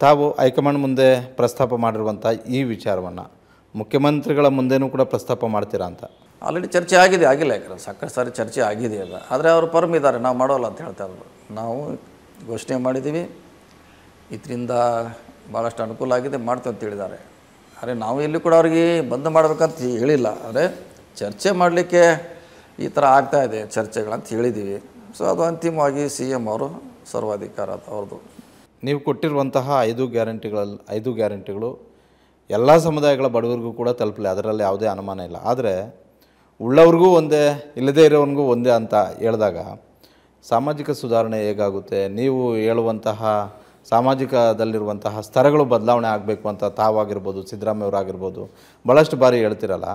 ತಾವು ಹೈಕಮಾಂಡ್ ಮುಂದೆ ಪ್ರಸ್ತಾಪ ಮಾಡಿರುವಂಥ ಈ ವಿಚಾರವನ್ನು ಮುಖ್ಯಮಂತ್ರಿಗಳ ಮುಂದೆನೂ ಕೂಡ ಪ್ರಸ್ತಾಪ ಮಾಡ್ತೀರಾ ಅಂತ? ಆಲ್ರೆಡಿ ಚರ್ಚೆ ಆಗಿದೆ, ಆಗಿಲ್ಲ, ಯಾಕಂದ್ರೆ ಸಾಕಷ್ಟು ಸಾರಿ ಚರ್ಚೆ ಆಗಿದೆ ಅಲ್ಲ. ಆದರೆ ಅವರು ಪರ್ಮ್ ಇದ್ದಾರೆ, ನಾವು ಮಾಡೋಲ್ಲ ಅಂತ ಹೇಳ್ತಾ ಇದ್ರು. ನಾವು ಘೋಷಣೆ ಮಾಡಿದ್ದೀವಿ, ಇದರಿಂದ ಭಾಳಷ್ಟು ಅನುಕೂಲ ಆಗಿದೆ, ಮಾಡ್ತೀವಿ ಅಂತ ಹೇಳಿದ್ದಾರೆ. ಆದರೆ ನಾವು ಎಲ್ಲಿ ಕೂಡ ಅವ್ರಿಗೆ ಬಂದ್ ಮಾಡಬೇಕಂತ ಹೇಳಿಲ್ಲ. ಆದರೆ ಚರ್ಚೆ ಮಾಡಲಿಕ್ಕೆ ಈ ಥರ ಆಗ್ತಾಯಿದೆ ಚರ್ಚೆಗಳಂತ ಹೇಳಿದ್ದೀವಿ. ಸೊ ಅದು ಅಂತಿಮವಾಗಿ CM ಅವರು ಸರ್ವಾಧಿಕಾರ ಅವ್ರದ್ದು. ನೀವು ಕೊಟ್ಟಿರುವಂತಹ 5 ಗ್ಯಾರಂಟಿಗಳು ಎಲ್ಲ ಸಮುದಾಯಗಳ ಬಡವರಿಗೂ ಕೂಡ ತಲುಪಲಿ, ಅದರಲ್ಲಿ ಯಾವುದೇ ಅನುಮಾನ ಇಲ್ಲ. ಆದರೆ ಉಳ್ಳವ್ರಿಗೂ ಒಂದೇ, ಇಲ್ಲದೇ ಇರೋವನಿಗೂ ಒಂದೇ ಅಂತ ಹೇಳಿದಾಗ ಸಾಮಾಜಿಕ ಸುಧಾರಣೆ ಹೇಗಾಗುತ್ತೆ? ನೀವು ಹೇಳುವಂತಹ ಸಾಮಾಜಿಕದಲ್ಲಿರುವಂತಹ ಸ್ತರಗಳು ಬದಲಾವಣೆ ಆಗಬೇಕು ಅಂತ ತಾವಾಗಿರ್ಬೋದು, ಸಿದ್ದರಾಮಯ್ಯವರಾಗಿರ್ಬೋದು ಭಾಳಷ್ಟು ಬಾರಿ ಹೇಳ್ತಿರಲ್ಲ.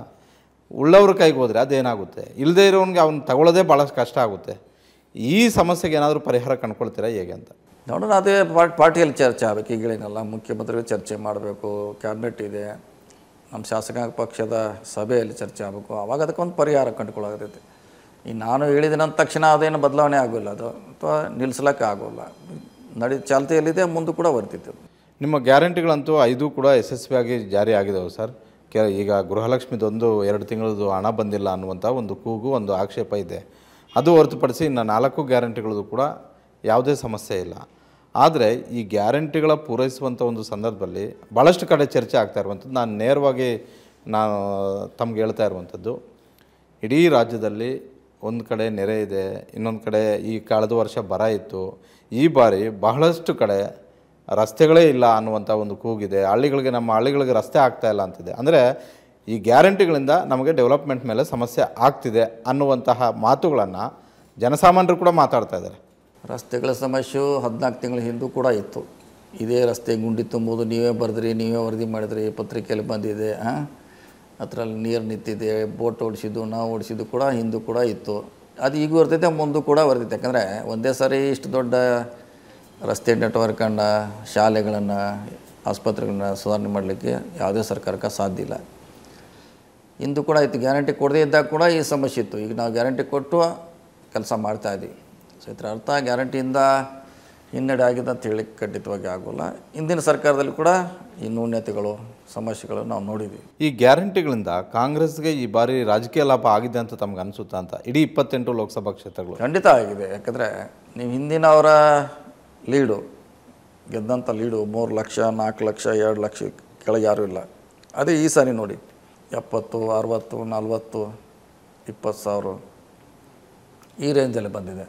ಉಳ್ಳವ್ರ ಕೈಗೆ ಹೋದರೆ ಅದೇನಾಗುತ್ತೆ? ಇಲ್ಲದೇ ಇರೋನಿಗೆ ಅವ್ನು ತಗೊಳ್ಳೋದೇ ಭಾಳಷ್ಟು ಕಷ್ಟ ಆಗುತ್ತೆ. ಈ ಸಮಸ್ಯೆಗೆ ಏನಾದರೂ ಪರಿಹಾರ ಕಂಡುಕೊಳ್ತೀರಾ ಹೇಗೆ ಅಂತ? ನೋಡೋಣ, ಅದೇ ಪಾರ್ಟಿಯಲ್ಲಿ ಚರ್ಚೆ ಆಗಬೇಕು. ಈಗ ಹೇಳಿನಲ್ಲ, ಮುಖ್ಯಮಂತ್ರಿಗಳು ಚರ್ಚೆ ಮಾಡಬೇಕು, ಕ್ಯಾಬಿನೆಟ್ ಇದೆ, ನಮ್ಮ ಶಾಸಕಾಂಗ ಪಕ್ಷದ ಸಭೆಯಲ್ಲಿ ಚರ್ಚೆ ಆಗಬೇಕು. ಆವಾಗ ಅದಕ್ಕೊಂದು ಪರಿಹಾರ ಕಂಡುಕೊಳ್ಳೋದೈತೆ. ಈ ನಾನು ಹೇಳಿದ ತಕ್ಷಣ ಅದೇನು ಬದಲಾವಣೆ ಆಗೋಲ್ಲ, ಅದು ಅಥವಾ ನಿಲ್ಲಿಸ್ಲಿಕ್ಕೆ ಆಗೋಲ್ಲ, ಚಾಲ್ತಿಯಲ್ಲಿದೆ, ಮುಂದೆ ಕೂಡ ಬರ್ತಿತ್ತು. ನಿಮ್ಮ ಗ್ಯಾರಂಟಿಗಳಂತೂ 5 ಕೂಡ ಯಶಸ್ವಿಯಾಗಿ ಜಾರಿ ಆಗಿದ್ದಾವೆ ಸರ್. ಈಗ ಗೃಹಲಕ್ಷ್ಮಿದೊಂದು 2 ತಿಂಗಳದ್ದು ಹಣ ಬಂದಿಲ್ಲ ಅನ್ನುವಂಥ ಒಂದು ಕೂಗು, ಒಂದು ಆಕ್ಷೇಪ ಇದೆ. ಅದು ಹೊರತುಪಡಿಸಿ ಇನ್ನು 4 ಗ್ಯಾರಂಟಿಗಳದ್ದು ಕೂಡ ಯಾವುದೇ ಸಮಸ್ಯೆ ಇಲ್ಲ. ಆದರೆ ಈ ಗ್ಯಾರಂಟಿಗಳ ಪೂರೈಸುವಂಥ ಒಂದು ಸಂದರ್ಭದಲ್ಲಿ ಭಾಳಷ್ಟು ಕಡೆ ಚರ್ಚೆ ಆಗ್ತಾ ಇರುವಂಥದ್ದು, ನಾನು ನೇರವಾಗಿ ತಮ್ಗೆ ಹೇಳ್ತಾ ಇರುವಂಥದ್ದು, ಇಡೀ ರಾಜ್ಯದಲ್ಲಿ ಒಂದು ಕಡೆ ನೆರೆ ಇದೆ, ಇನ್ನೊಂದು ಕಡೆ ಈ ಕಳೆದ ವರ್ಷ ಬರ ಇತ್ತು. ಈ ಬಾರಿ ಬಹಳಷ್ಟು ಕಡೆ ರಸ್ತೆಗಳೇ ಇಲ್ಲ ಅನ್ನುವಂಥ ಒಂದು ಕೂಗಿದೆ. ನಮ್ಮ ಹಳ್ಳಿಗಳಿಗೆ ರಸ್ತೆ ಆಗ್ತಾಯಿಲ್ಲ ಅಂತಿದೆ. ಅಂದರೆ ಈ ಗ್ಯಾರಂಟಿಗಳಿಂದ ನಮಗೆ ಡೆವಲಪ್ಮೆಂಟ್ ಮೇಲೆ ಸಮಸ್ಯೆ ಆಗ್ತಿದೆ ಅನ್ನುವಂತಹ ಮಾತುಗಳನ್ನು ಜನಸಾಮಾನ್ಯರು ಕೂಡ ಮಾತಾಡ್ತಾ ಇದ್ದಾರೆ. ರಸ್ತೆಗಳ ಸಮಸ್ಯೆ 14 ತಿಂಗಳ ಹಿಂದೂ ಕೂಡ ಇತ್ತು. ಇದೇ ರಸ್ತೆ ಗುಂಡಿ ತುಂಬುವುದು ನೀವೇ ಬರೆದ್ರಿ, ನೀವೇ ವರದಿ ಮಾಡಿದ್ರಿ, ಪತ್ರಿಕೆಯಲ್ಲಿ ಬಂದಿದೆ. ಅದರಲ್ಲಿ ನೀರು ನಿಂತಿದೆ, ಬೋಟ್ ಓಡಿಸಿದ್ದು ನಾವು ಓಡಿಸಿದ್ದು ಕೂಡ ಹಿಂದೂ ಕೂಡ ಇತ್ತು. ಅದು ಈಗ ಬರ್ತೈತೆ, ಮುಂದೂ ಕೂಡ ಬರ್ತೈತೆ. ಯಾಕಂದರೆ ಒಂದೇ ಸಾರಿ ಇಷ್ಟು ದೊಡ್ಡ ರಸ್ತೆ ನೆಟ್ವರ್ಕನ್ನು, ಶಾಲೆಗಳನ್ನು, ಆಸ್ಪತ್ರೆಗಳನ್ನ ಸುಧಾರಣೆ ಮಾಡಲಿಕ್ಕೆ ಯಾವುದೇ ಸರ್ಕಾರಕ್ಕೆ ಸಾಧ್ಯ ಇಲ್ಲ. ಹಿಂದೂ ಕೂಡ ಇತ್ತು. ಗ್ಯಾರಂಟಿ ಕೊಡದೇ ಇದ್ದಾಗ ಕೂಡ ಈ ಸಮಸ್ಯೆ ಇತ್ತು. ಈಗ ನಾವು ಗ್ಯಾರಂಟಿ ಕೊಟ್ಟು ಕೆಲಸ ಮಾಡ್ತಾಯಿದ್ದೀವಿ. ಸೊ ಇದರ ಅರ್ಥ ಗ್ಯಾರಂಟಿಯಿಂದ ಹಿನ್ನಡೆ ಆಗಿದೆ ಅಂತ ಹೇಳಿ ಖಂಡಿತವಾಗಿ ಆಗೋಲ್ಲ. ಹಿಂದಿನ ಸರ್ಕಾರದಲ್ಲಿ ಕೂಡ ಈ ನ್ಯೂನ್ಯತೆಗಳು, ಸಮಸ್ಯೆಗಳು ನಾವು ನೋಡಿದ್ದೀವಿ. ಈ ಗ್ಯಾರಂಟಿಗಳಿಂದ ಕಾಂಗ್ರೆಸ್ಗೆ ಈ ಬಾರಿ ರಾಜಕೀಯ ಲಾಭ ಆಗಿದೆ ಅಂತ ತಮ್ಗೆ ಅನಿಸುತ್ತಾ ಅಂತ? ಇಡೀ 28 ಲೋಕಸಭಾ ಕ್ಷೇತ್ರಗಳು ಖಂಡಿತ ಆಗಿದೆ. ಯಾಕಂದರೆ ನೀವು ಹಿಂದಿನ ಅವರ ಲೀಡು, ಗೆದ್ದಂಥ ಲೀಡು 3 ಲಕ್ಷ, 4 ಲಕ್ಷ, 2 ಲಕ್ಷ ಕೆಳಗೆ ಯಾರೂ ಇಲ್ಲ. ಅದೇ ಈ ಸಾರಿ ನೋಡಿ 70, 60, 40, 20 ಸಾವಿರ ಈ ರೇಂಜಲ್ಲಿ ಬಂದಿದೆ.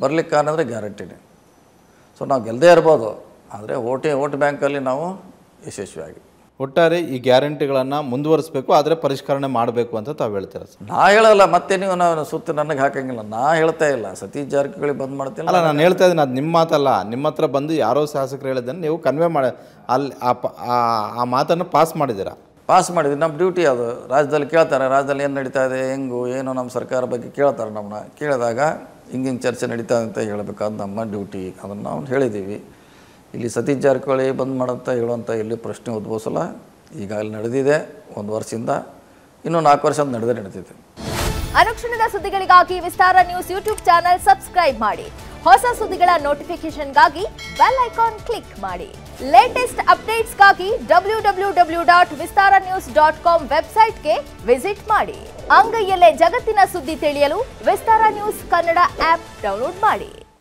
ಬರಲಿಕ್ಕೆ ಕಾರಣ ಅಂದರೆ ಗ್ಯಾರಂಟಿನೇ. ಸೊ ನಾವು ಗೆಲ್ಲದೇ ಇರ್ಬೋದು, ಆದರೆ ಓಟ್ ಬ್ಯಾಂಕಲ್ಲಿ ನಾವು ಯಶಸ್ವಿಯಾಗಿ. ಒಟ್ಟಾರೆ ಈ ಗ್ಯಾರಂಟಿಗಳನ್ನು ಮುಂದುವರಿಸಬೇಕು, ಆದರೆ ಪರಿಷ್ಕರಣೆ ಮಾಡಬೇಕು ಅಂತ ತಾವು ಹೇಳ್ತೀರ ಸರ್? ನಾ ಹೇಳಲ್ಲ, ಮತ್ತೆ ನೀವು ನಾವು ಸುತ್ತ ನನಗೆ ಹಾಕಂಗಿಲ್ಲ. ನಾ ಹೇಳ್ತಾ ಇಲ್ಲ ಸತೀಶ್ ಜಾರಕಿಹೊಳಿ ಬಂದ್ ಮಾಡ್ತಿಲ್ಲ. ಅಲ್ಲ, ನಾನು ಹೇಳ್ತಾ ಇದ್ದೀನಿ, ಅದು ನಿಮ್ಮ ಮಾತಲ್ಲ. ನಿಮ್ಮ ಹತ್ರ ಬಂದು ಯಾರೋ ಶಾಸಕರು ಹೇಳಿದ್ದನ್ನು ನೀವು ಕನ್ವೆ ಮಾಡಿ ಅಲ್ಲಿ ಆ ಮಾತನ್ನು ಪಾಸ್ ಮಾಡಿದ್ದೀರಾ? ಪಾಸ್ ಮಾಡಿದ್ವಿ. ನಮ್ಮ ಡ್ಯೂಟಿ ಅದು. ರಾಜ್ಯದಲ್ಲಿ ಕೇಳ್ತಾರೆ, ರಾಜ್ಯದಲ್ಲಿ ಏನು ನಡೀತಾ ಇದೆ, ಏನು ನಮ್ಮ ಸರ್ಕಾರ ಬಗ್ಗೆ ಕೇಳ್ತಾರೆ. ನಮ್ಮನ್ನ ಕೇಳಿದಾಗ ಹಿಂಗೆ ಚರ್ಚೆ ನಡೀತಾ ಅಂತ ಹೇಳಬೇಕಾದ ನಮ್ಮ ಡ್ಯೂಟಿ. ಅದನ್ನು ನಾವು ಹೇಳಿದ್ದೀವಿ. ಇಲ್ಲಿ ಸತೀಶ್ ಜಾರಕಿಹೊಳಿ ಬಂದ್ ಮಾಡಂತ ಹೇಳುವಂಥ ಎಲ್ಲಿ ಪ್ರಶ್ನೆ ಉದ್ಭವಿಸಲ್ಲ. ಈಗ ಅಲ್ಲಿ ನಡೆದಿದೆ 1 ವರ್ಷದಿಂದ, ಇನ್ನೂ 4 ವರ್ಷ ನಡೆದಿದೆ. ಅನುಕ್ಷಣದ ಸುದ್ದಿಗಳಿಗಾಗಿ ವಿಸ್ತಾರ ನ್ಯೂಸ್ ಯೂಟ್ಯೂಬ್ ಚಾನೆಲ್ ಸಬ್ಸ್ಕ್ರೈಬ್ ಮಾಡಿ. ಹೊಸ ಸುದ್ದಿಗಳ ನೋಟಿಫಿಕೇಶನ್ಗಾಗಿ ಬೆಲ್ ಐಕಾನ್ ಕ್ಲಿಕ್ ಮಾಡಿ. ಲೇಟೆಸ್ಟ್ ಅಪ್ಡೇಟ್ಸ್ಗಾಗಿ www.vistaranews.com ವೆಬ್ಸೈಟ್ಗೆ ವಿಸಿಟ್ ಮಾಡಿ. ಅಂಗೈಯಲ್ಲೇ ಜಗತ್ತಿನ ಸುದ್ದಿ ತಿಳಿಯಲು ವಿಸ್ತಾರ ನ್ಯೂಸ್ ಕನ್ನಡ ಆಪ್ ಡೌನ್ಲೋಡ್ ಮಾಡಿ.